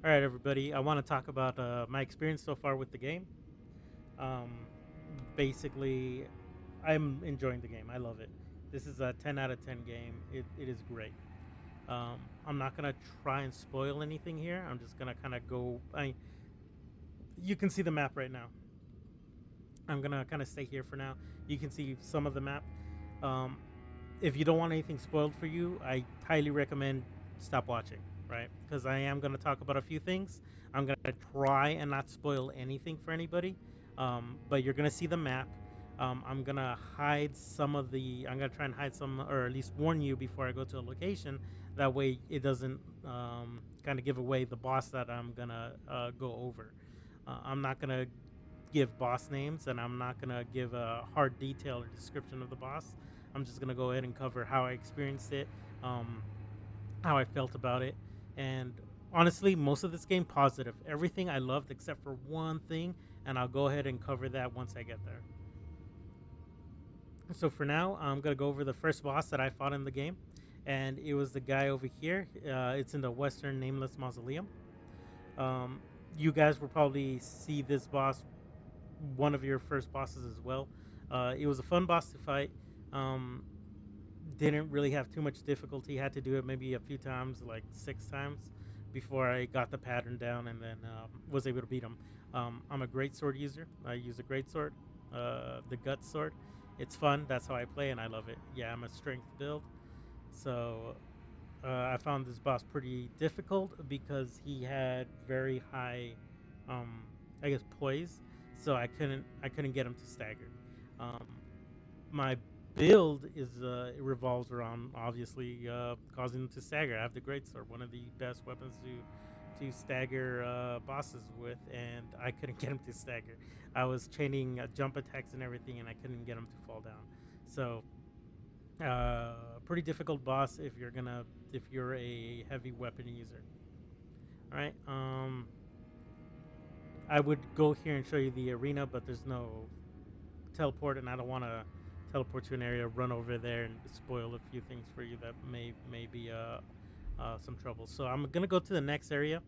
All right, everybody. I want to talk about my experience so far with the game. Um, Basically, I'm enjoying the game. I love it. This is a 10 out of 10 game. It is great. I'm not going to try and spoil anything here. I'm just going to kind of go. You can see the map right now. I'm going to kind of stay here for now. You can see some of the map. Um, if you don't want anything spoiled for you, I highly recommend stop watching, right? Because I am going to talk about a few things. I'm going to try and not spoil anything for anybody, but you're going to see the map. I'm going to hide some of the, I'm going to try and hide some, or at least warn you before I go to a location. That way it doesn't kind of give away the boss that I'm going to go over. I'm not going to give boss names, and I'm not going to give a hard detail or description of the boss. I'm just going to go ahead and cover how I experienced it, um, how I felt about it. And honestly, most of this game positive. Everything I loved except for one thing, and I'll go ahead and cover that once I get there. So for now, I'm going to go over the first boss that I fought in the game, and it was the guy over here. It's in the Western Nameless Mausoleum. Um, you guys will probably see this boss, one of your first bosses as well. It was a fun boss to fight. Um, didn't really have too much difficulty. Had to do it maybe a few times, like 6 times, before I got the pattern down and then was able to beat him. I'm a great sword user. I use a great sword, the gut sword. It's fun. That's how I play, and I love it. Yeah, I'm a strength build, so I found this boss pretty difficult because he had very high, um, I guess, poise. So I couldn't get him to stagger. Um, my build is it revolves around obviously causing them to stagger. I have the great sword, one of the best weapons to stagger bosses with, and I couldn't get him to stagger. I was chaining jump attacks and everything, and I couldn't get him to fall down. So pretty difficult boss if you're a heavy weapon user. All right. I would go here and show you the arena, but there's no teleport, and I don't want to teleport to an area, run over there, and spoil a few things for you that may be some trouble. So I'm gonna go to the next area.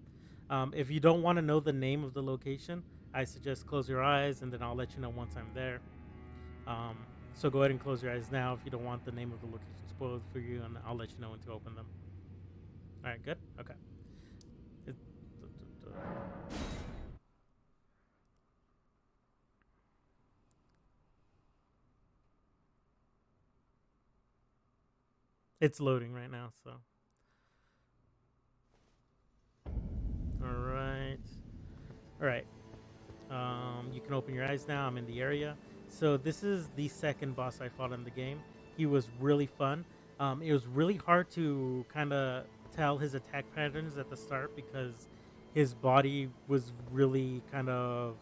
If you don't want to know the name of the location, I suggest close your eyes, and then I'll let you know once I'm there. Um, so go ahead and close your eyes now if you don't want the name of the location spoiled for you, and I'll let you know when to open them. All right, good. Okay. It, it's loading right now. So, all right, all right. You can open your eyes now. I'm in the area. So this is the second boss I fought in the game. He was really fun. It was really hard to kind of tell his attack patterns at the start because his body was really kind of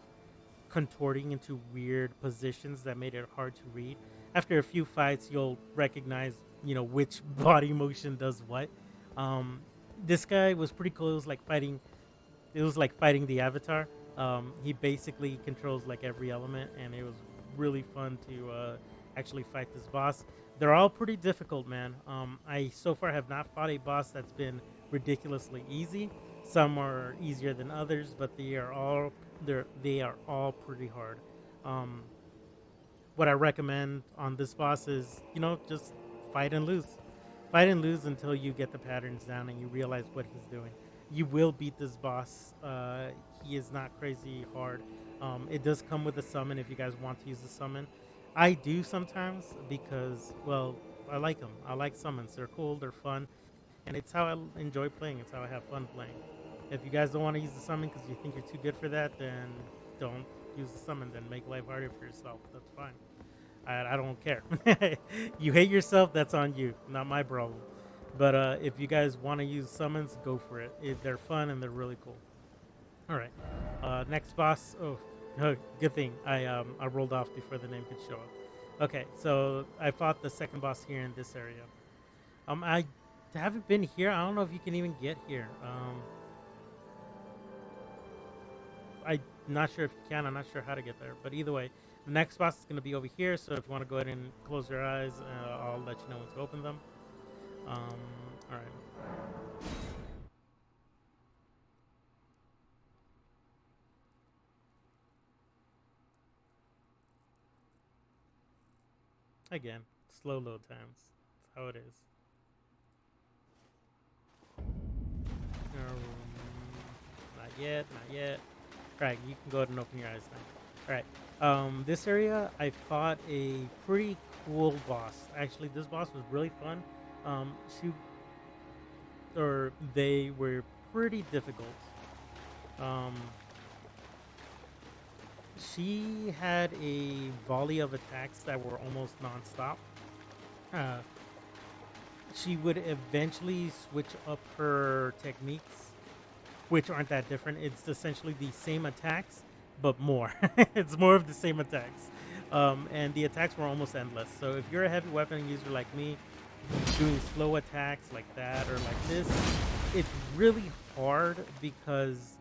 contorting into weird positions that made it hard to read. After a few fights, you'll recognize, which body motion does what. Um, this guy was pretty cool. It was like fighting. It was like fighting the Avatar. He basically controls like every element, and it was really fun to actually fight this boss. They're all pretty difficult, man. I so far have not fought a boss that's been ridiculously easy. Some are easier than others, but they are all pretty hard. Um, what I recommend on this boss is, just fight and lose. Fight and lose until you get the patterns down and you realize what he's doing. You will beat this boss. He is not crazy hard. It does come with a summon if you guys want to use the summon. I do sometimes because, well, I like them. I like summons. They're cool, they're fun, and it's how I enjoy playing. It's how I have fun playing. If you guys don't want to use the summon because you think you're too good for that, then don't use the summon. Then make life harder for yourself. That's fine. I don't care. You hate yourself, that's on you, not my problem. But if you guys want to use summons, go for it. They're fun and they're really cool. All right. Next boss. Oh, good thing I rolled off before the name could show up. Okay, so I fought the second boss here in this area. I haven't been here. I don't know if you can even get here. I'm not sure if you can. I'm not sure how to get there. But either way, the next boss is going to be over here. So if you want to go ahead and close your eyes, I'll let you know when to open them. Um, all right. Again, slow load times. That's how it is. Not yet, not yet. All right, you can go ahead and open your eyes now. All right. This area, I fought a pretty cool boss. Actually, this boss was really fun. She or they were pretty difficult. Um, she had a volley of attacks that were almost nonstop. Uh, she would eventually switch up her techniques, which aren't that different. It's essentially the same attacks, but more. It's more of the same attacks. And the attacks were almost endless. So if you're a heavy weapon user like me, doing slow attacks like that or like this, it's really hard because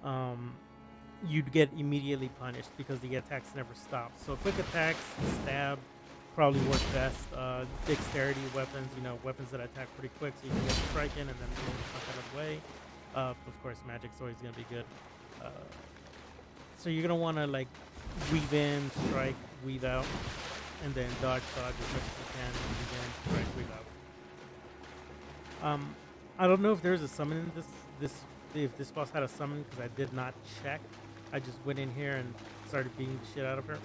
um, you'd get immediately punished because the attacks never stop. So quick attacks, stab, probably work best. Dexterity weapons, weapons that attack pretty quick, so you can get a strike in and then blow the fuck out of the way. Of course, magic's always gonna be good. Uh, so you're gonna want to like weave in, strike, weave out, and then dodge, dodge as much as you can, weave in, strike, weave out. I don't know if there's a summon in this if this boss had a summon because I did not check. I just went in here and started beating the shit out of her.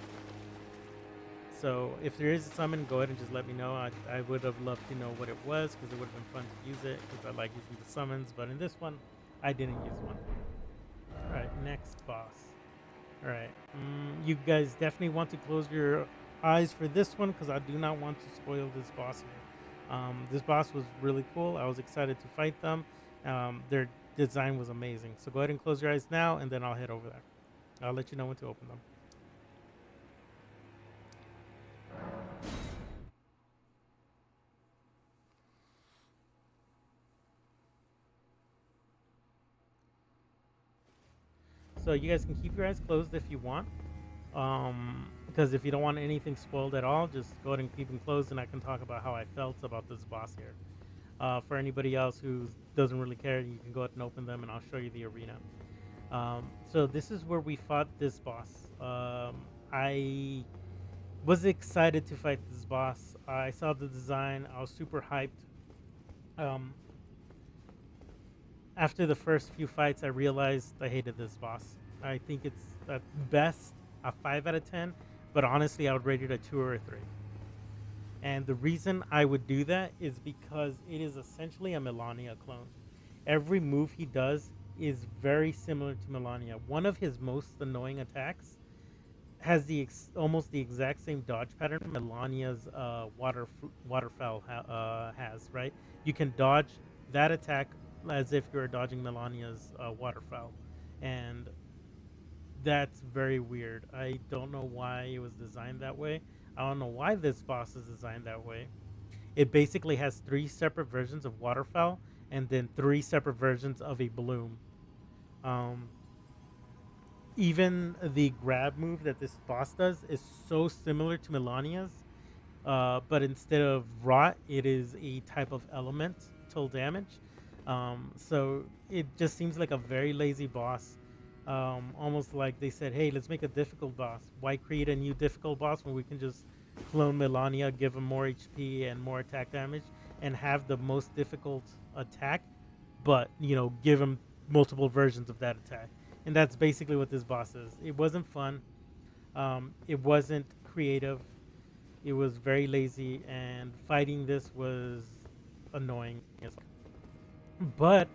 So if there is a summon, go ahead and just let me know. I would have loved to know what it was because it would have been fun to use it because I like using the summons. But in this one, I didn't use one. All right, next boss. All right, you guys definitely want to close your eyes for this one because I do not want to spoil this boss here. This boss was really cool. I was excited to fight them. Their design was amazing. So go ahead and close your eyes now, and then I'll head over there. I'll let you know when to open them. So you guys can keep your eyes closed if you want. Because if you don't want anything spoiled at all, just go ahead and keep them closed, and I can talk about how I felt about this boss here. For anybody else who doesn't really care, you can go ahead and open them, and I'll show you the arena. So this is where we fought this boss. I was excited to fight this boss. I saw the design. I was super hyped. Um, After the first few fights, I realized I hated this boss. I think it's at best a 5 out of 10, but honestly, I would rate it a 2 or a 3. And the reason I would do that is because it is essentially a Melania clone. Every move he does is very similar to Melania. One of his most annoying attacks has almost the exact same dodge pattern Melania's waterfowl has. Right, you can dodge that attack as if you're dodging Melania's waterfowl, and that's very weird. I don't know why it was designed that way. I don't know why this boss is designed that way. It basically has three separate versions of waterfowl and then three separate versions of a bloom. Um, Even the grab move that this boss does is so similar to Melania's, but instead of rot, it is a type of elemental damage. So it just seems like a very lazy boss. Almost like they said, "Hey, let's make a difficult boss. Why create a new difficult boss when we can just clone Melania, give him more HP and more attack damage, and have the most difficult attack, but give him multiple versions of that attack." And that's basically what this boss is. It wasn't fun. It wasn't creative. It was very lazy, and fighting this was annoying. But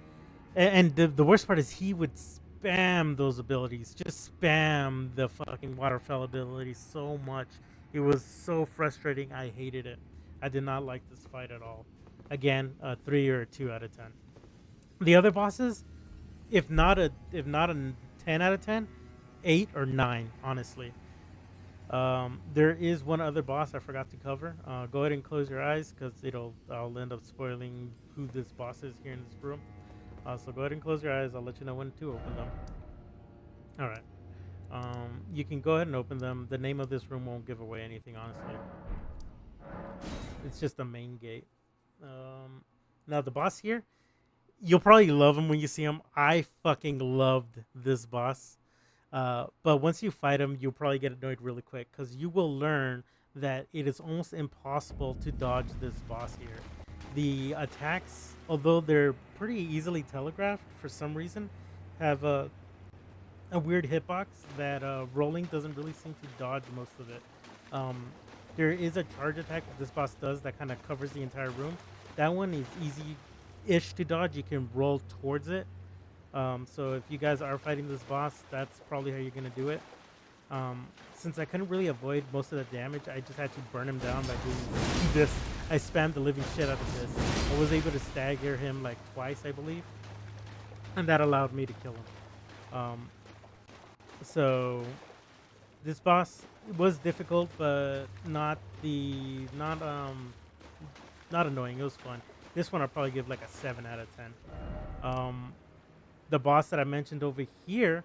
and the worst part is he would spam those abilities, just spam the fucking waterfall abilities so much. It was so frustrating. I hated it. I did not like this fight at all. Again, a 3 or a 2 out of 10. The other bosses, if not a 10 out of 10, 8 or 9, honestly. There is one other boss I forgot to cover. Go ahead and close your eyes because I'll end up spoiling who this boss is here in this room. So go ahead and close your eyes. I'll let you know when to open them. All right. You can go ahead and open them. The name of this room won't give away anything, honestly. It's just the main gate. Now the boss here, you'll probably love him when you see him. I fucking loved this boss. But once you fight him, you'll probably get annoyed really quick because you will learn that it is almost impossible to dodge this boss here. The attacks, although they're pretty easily telegraphed for some reason, have a weird hitbox that rolling doesn't really seem to dodge most of it. Um, there is a charge attack that this boss does that kind of covers the entire room. That one is easy-ish to dodge. You can roll towards it. So if you guys are fighting this boss, that's probably how you're gonna do it. Since I couldn't really avoid most of the damage, I just had to burn him down by doing this. I spammed the living shit out of this. I was able to stagger him like twice, I believe, and that allowed me to kill him. So this boss was difficult, but not annoying. It was fun. This one I'll probably give like a 7 out of 10. Um, the boss that I mentioned over here,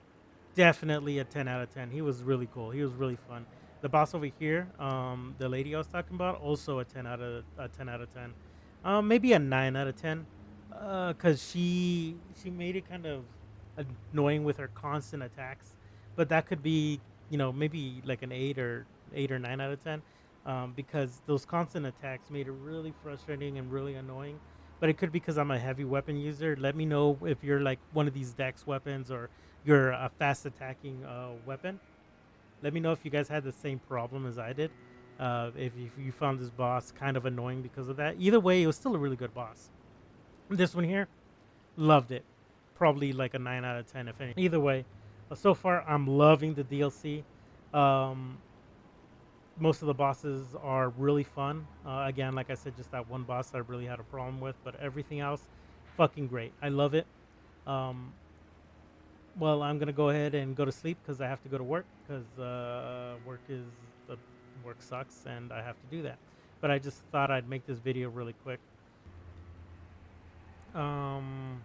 definitely a 10 out of 10. He was really cool. He was really fun. The boss over here, the lady I was talking about, also a 10 out of 10. Maybe a 9 out of 10, cause she made it kind of annoying with her constant attacks, but that could be, maybe like an 8 or 9 out of 10, because those constant attacks made it really frustrating and really annoying. But it could be because I'm a heavy weapon user. Let me know if you're like one of these dex weapons or you're a fast attacking weapon. Let me know if you guys had the same problem as I did. If you found this boss kind of annoying because of that. Either way, it was still a really good boss. This one here, loved it. Probably like a 9 out of 10 if any. Either way, so far I'm loving the DLC. Um, Most of the bosses are really fun. Again, like I said, just that one boss I really had a problem with, but everything else, fucking great. I love it. Um, well, I'm gonna go ahead and go to sleep because I have to go to work because work sucks and I have to do that. But I just thought I'd make this video really quick. Um,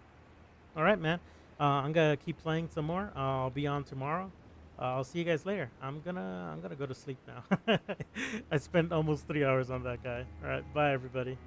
all right, man. I'm gonna keep playing some more. I'll be on tomorrow. I'll see you guys later. I'm gonna go to sleep now. I spent almost 3 hours on that guy. All right, bye everybody.